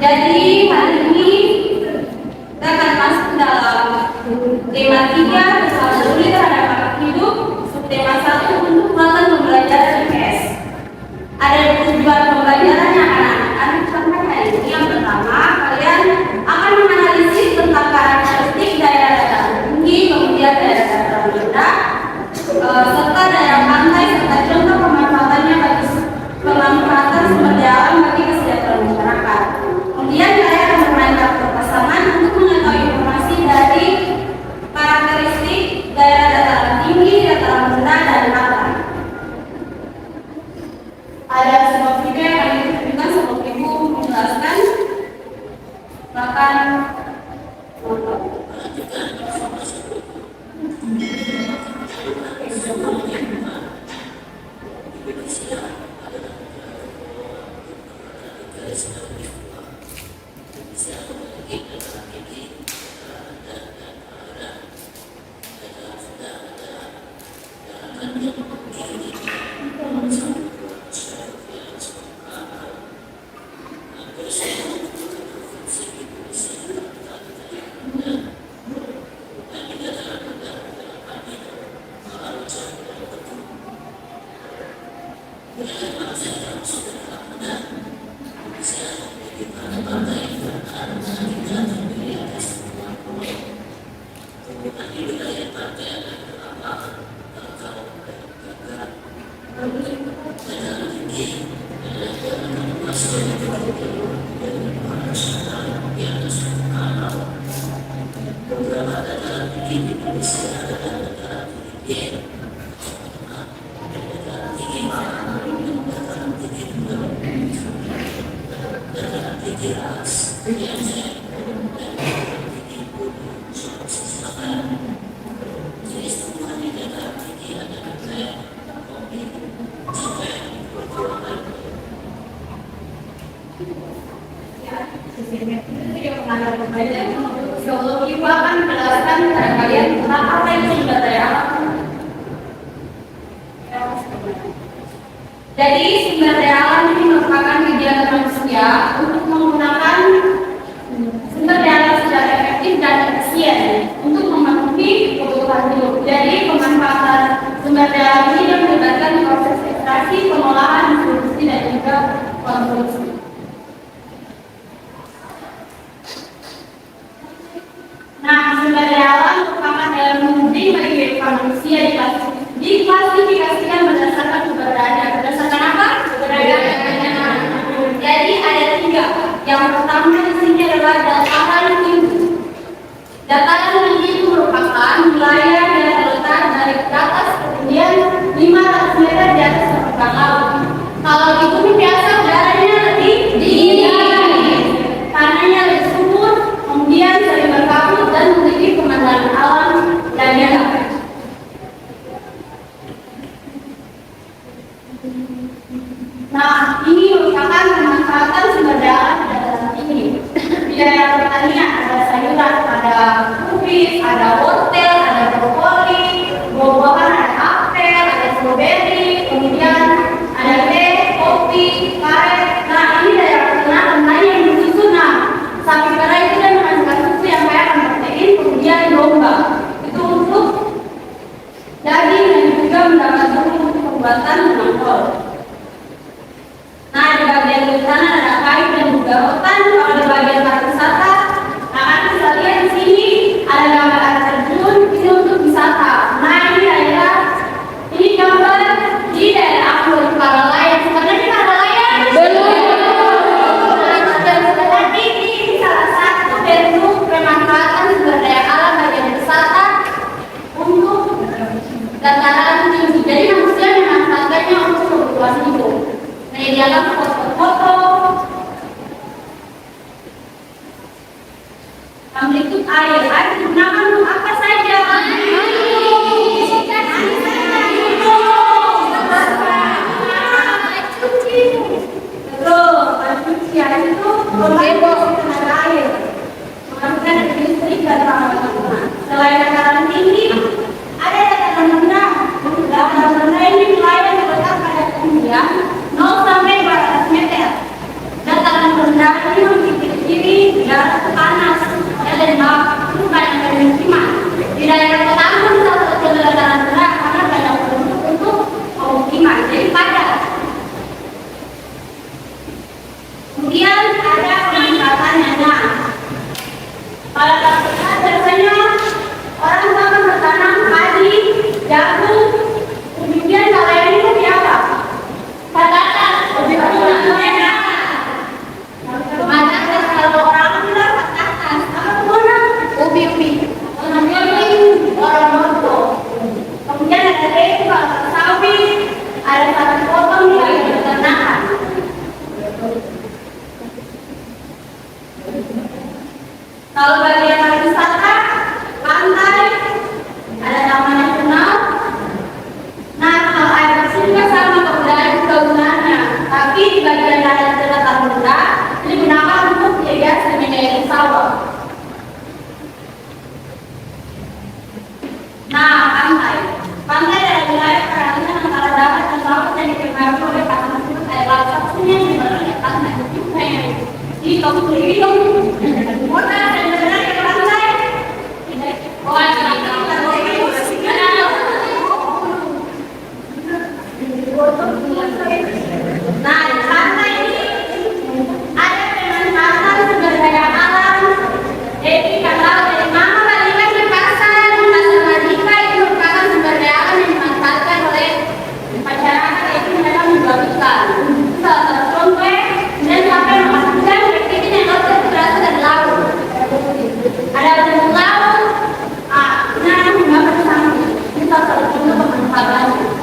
Jadi hari ini kita akan masuk dalam tema 3 bersama peduli terhadap hak hidup, subtema 1 untuk melakukan pembelajaran IPS. Ada tujuan pembelajaran yang akan disampaikan hari ini. Yang pertama, kalian akan menganalisis tentang karakteristik daerah dataran tinggi, kemudian daerah dataran rendah, serta daerah pantai serta contoh pemanfaatannya bagi pemanfaatan sumber daya alam bagi kesejahteraan masyarakat. Kemudian saya akan bermain kartu pasangan untuk mengetahui informasi dari karakteristik daerah dataran tinggi, dataran rendah, dan pantai. Ada sebuah video yang akan ditunjukkan sebelum ibu menjelaskan. Bahkan geologi akan menjelaskan kepada kalian tentang apa itu sumber daya alam. Jadi sumber daya alam ini merupakan kegiatan manusia untuk menggunakan sumber daya alam secara efektif dan efisien untuk memenuhi kebutuhan hidup. Jadi pemanfaatan sumber daya alam ini yang melibatkan proses ekstraksi, pengolahan, distribusi, dan juga konsumsi. Nah, sumber daya alam merupakan daya penting bagi kehidupan manusia diklasifikasikan berdasarkan sumber daya. Berdasarkan apa? Sumber daya. Jadi ada 3. Yang pertama di sini adalah dataran tinggi. Dataran tinggi itu merupakan wilayah yang terletak dari atas ketinggian 500 meter di atas permukaan laut. Kalau di bumi biasa udaranya lebih dingin, tanahnya lebih subur, kemudian sering berkabut dan memiliki pemandangan alam dan indah. Nah, ini merupakan pemanfaatan sumber daya alam di dataran tinggi. Di daerah pertanian ada sayuran, ada kubis, ada wortel, ada brokoli, buah-buahan ada apel, ada stroberi, kemudian ada teh, kopi, karet. Nah, ini daerah peternakan yang bersusu. Nah, sapi perah itu dan menghasilkan susu yang kaya akan protein, kemudian domba itu untuk daging dan juga mendapat telur untuk pembuatan mangkol. Nah, di bagian kehutanan ada kayu dan juga hutan. Kalau di bagian pariwisata, nah kan bisa lihat di sini ada gambar air terjun, ini untuk wisata. Nah, ini gambar di daerah Ampul Paralaya. Sebenarnya di Paralaya belum. Ini salah satu bentuk pemanfaatan sumber daya alam bagian wisata untuk dataran tinggi. Jadi manusia memanfaatkannya untuk kebutuhan hidup. Menyediakan foto-foto, berikut air digunakan untuk apa saja? diganggu oleh pasangan tersebut adalah satunya yang sebenarnya karena hidupnya di kamu sendiri dong. Mana dan benar yang lantai. Oh, ada nah, di sana ini ada pemanfaatan sumber daya alam. Jadi kalau dari Mama Malika di pasar Malika itu merupakan sumber daya alam yang dimanfaatkan oleh masyarakat, yaitu mereka menjual ikan. Salah satu contoh dan sampai memastikan ikan yang laut berasal dari laut. Ada bentuk laut, nah nggak bersama. Ini salah satu contoh pemanfaatannya.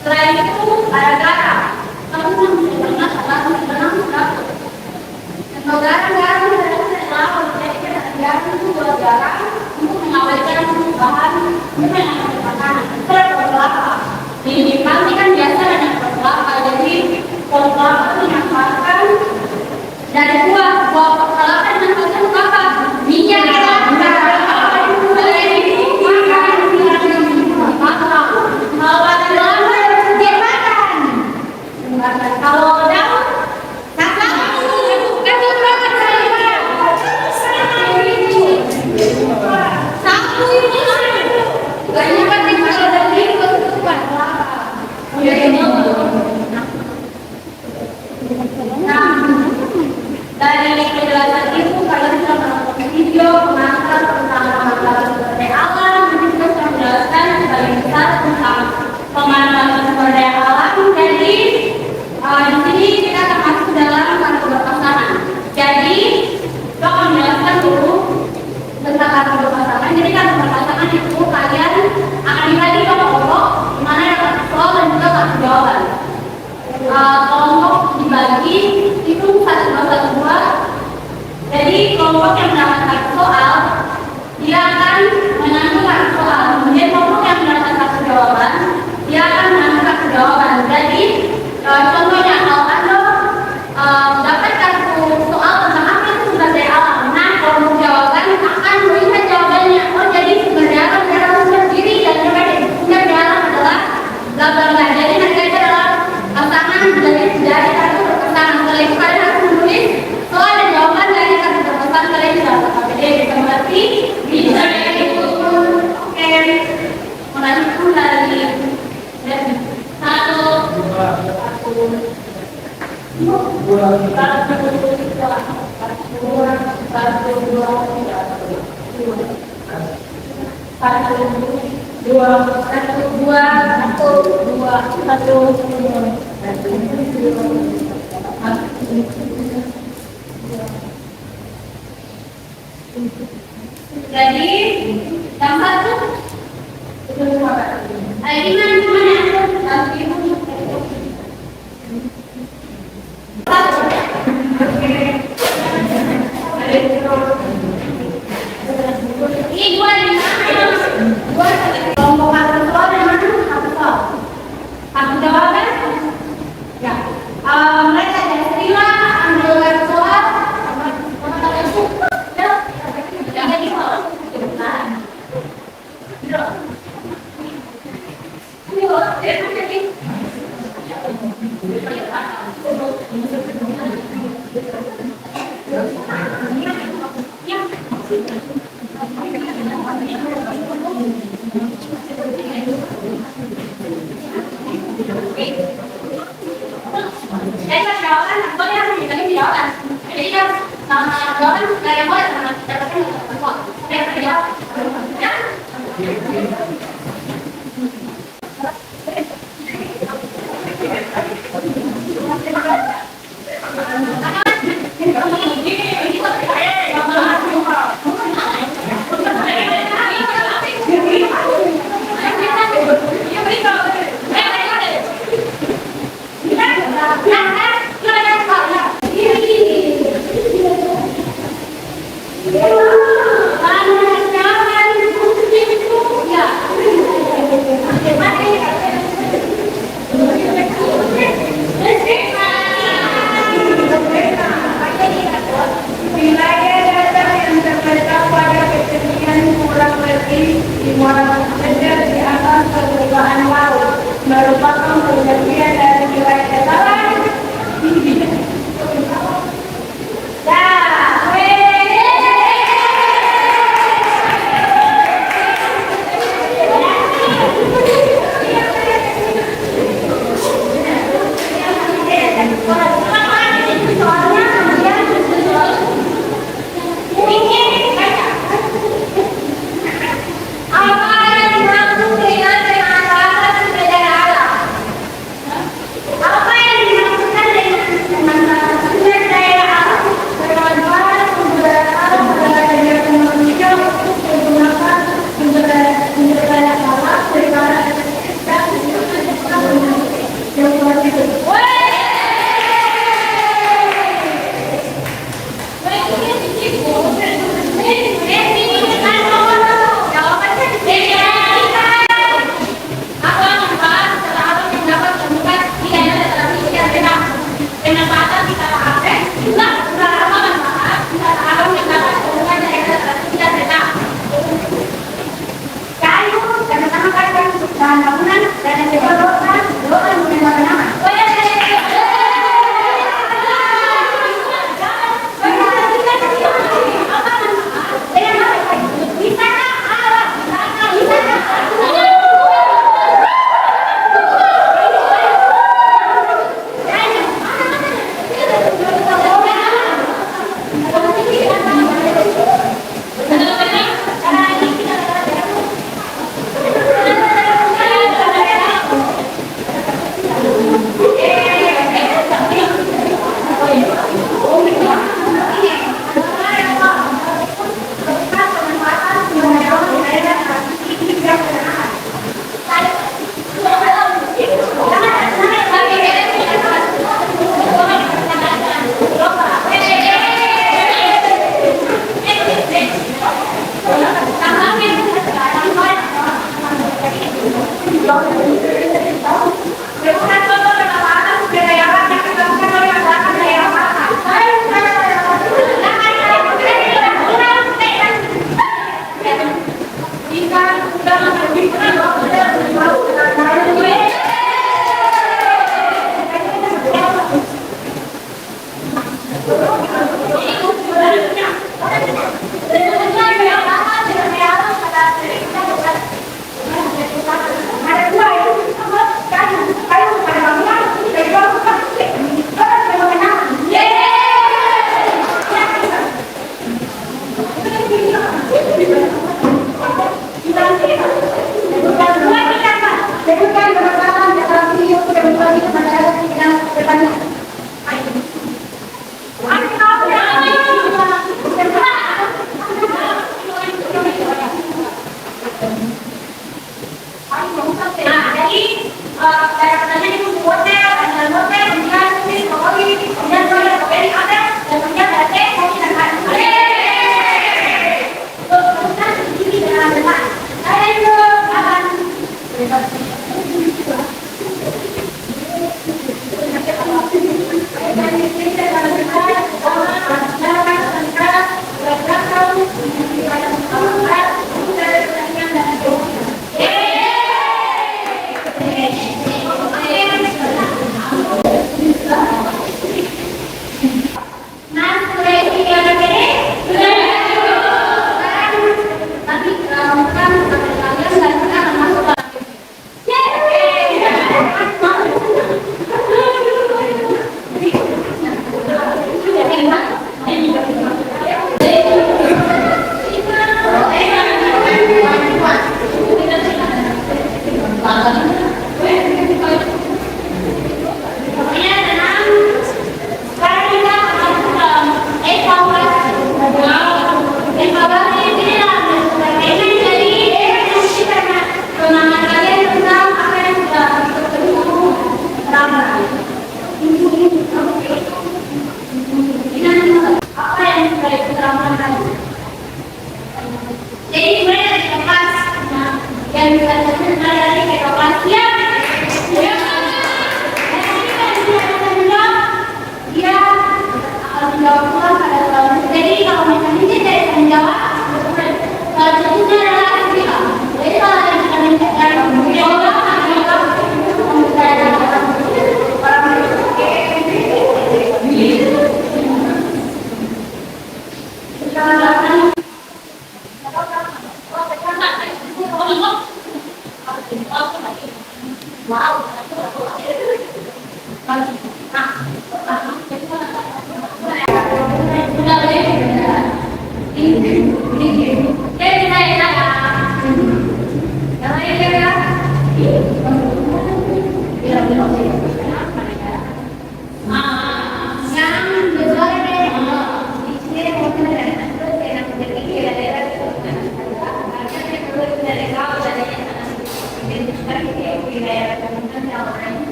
Selain itu ada garam. Kamu bisa pernah kalau berenang berapa? Kalau garam dari laut, jadi kita garam itu buat garam untuk mengawetkan bahan dengan makanan. Seperti kelapa. Di pantai kan biasa ada kelapa, jadi kelapa itu dimanfaatkan dari buah kelapa dimanfaatkan untuk apa? Minyak kelapa. Kalau daun, kakak satu ini banyak kan kalau dari itu bukan nah, dari penjelasan itu kalian bisa menonton video pengantar tentang masalah sumber daya alam, dan juga sudah menjelaskan sebagai besar tentang pemanfaatan sumber daya alam. Jadi di sini kita termasuk dalam kategori pasangan. Jadi kita akan menjelaskan dulu tentang kategori pasangan. Jadi kategori pasangan itu kalian akan dibagi ke kelompok, di mana ada kartu soal dan juga kartu jawaban. Kelompok dibagi itu 1, 2, 1, 2. Jadi kelompok yang mendapat kartu soal dia akan menanggung kartu soal. Kemudian kelompok yang mendapat kartu jawaban dia akan menanggung kartu jawaban. Jadi contohnya kalau Anda dapat kartu soal tentang apa itu sumber daya alam, nah kelompok jawaban akan melihat jawabannya. Oh, jadi sumber daya alam adalah sendiri dan sumber daya alam adalah bla bla bla. Jadi nanti adalah pasangan dari kartu berpasangan. Setelah itu kalian harus menulis soal dan jawaban dari kartu berpasangan kalian di dalam KPD. Bisa mengerti? Bisa itu. Oke. Melanjutkan dari satu. Jadi yang satu ini dua di mana? Kelompok kartu soal dari mana? Kartu soal. Kartu jawaban? Ya. Mereka ada istilah ambil kartu soal. Jadi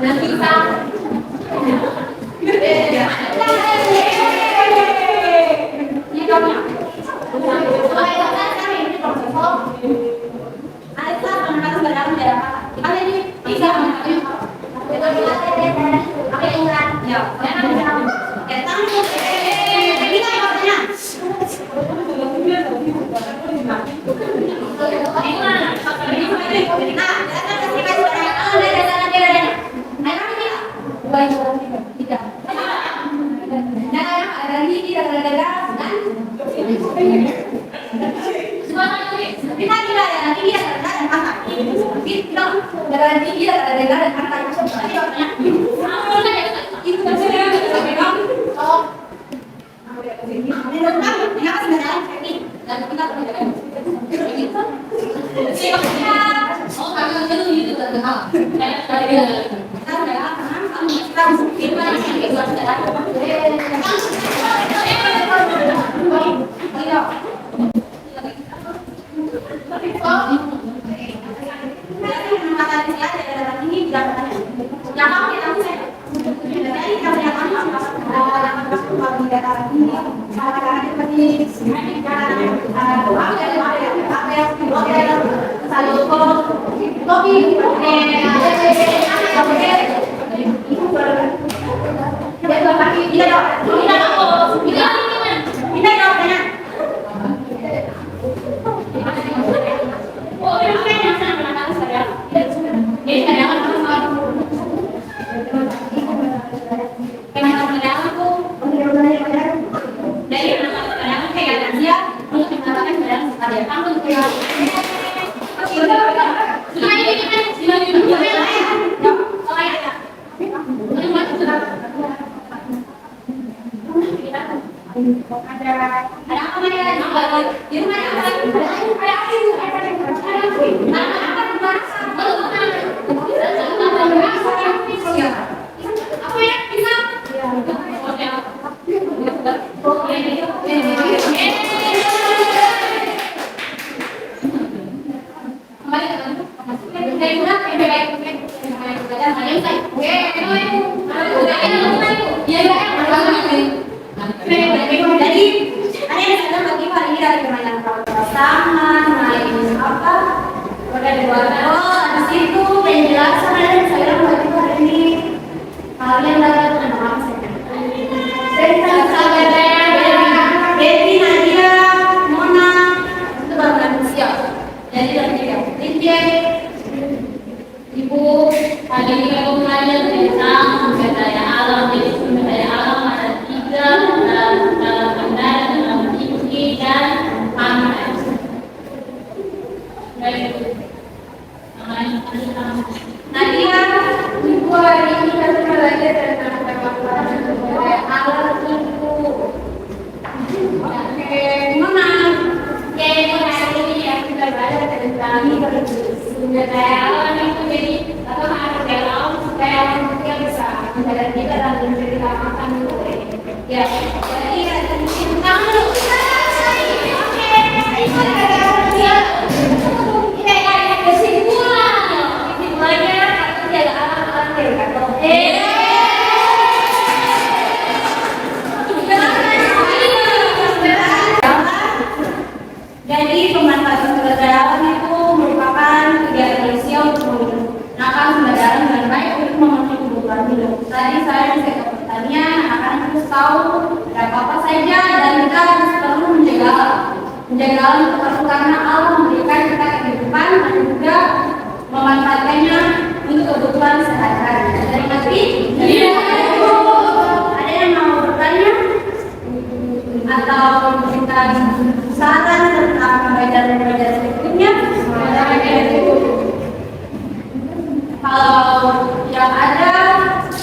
Nanti kita dataran tinggi, dataran rendah, dan kita tidak dataran tinggi, dataran rendah, dan pantai. Kita dataran tinggi, dataran rendah, dan pantai. Jadi jawabannya itu jadi pemanfaatan sumber daya alam itu merupakan kegiatan manusia untuk menggunakan sumber daya alam dengan baik untuk memenuhi kebutuhan hidup. Tadi saya di sektor pertanian akan terus tahu ada apa saja dan kita harus perlu menjaga alam itu karena alam memberikan kita kehidupan dan juga memanfaatkannya untuk kebutuhan sehari-hari. Dari nanti, ada yang mau bertanya atau memberikan saran tentang pembelajaran berikutnya? Kalau yang ada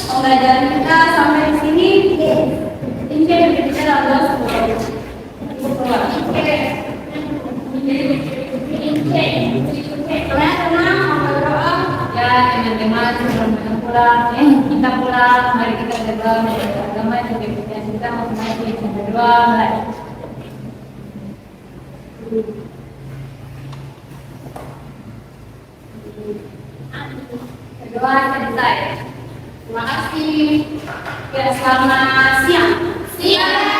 pembelajaran kita sampai di sini, ini berbicara adalah teman-teman kita pulang, mari kita berdoa menjaga agama dan kebijakan kita masing-masing berdoa mulai. Berdoa selesai. Terima kasih. Ya, selamat siang. Siang.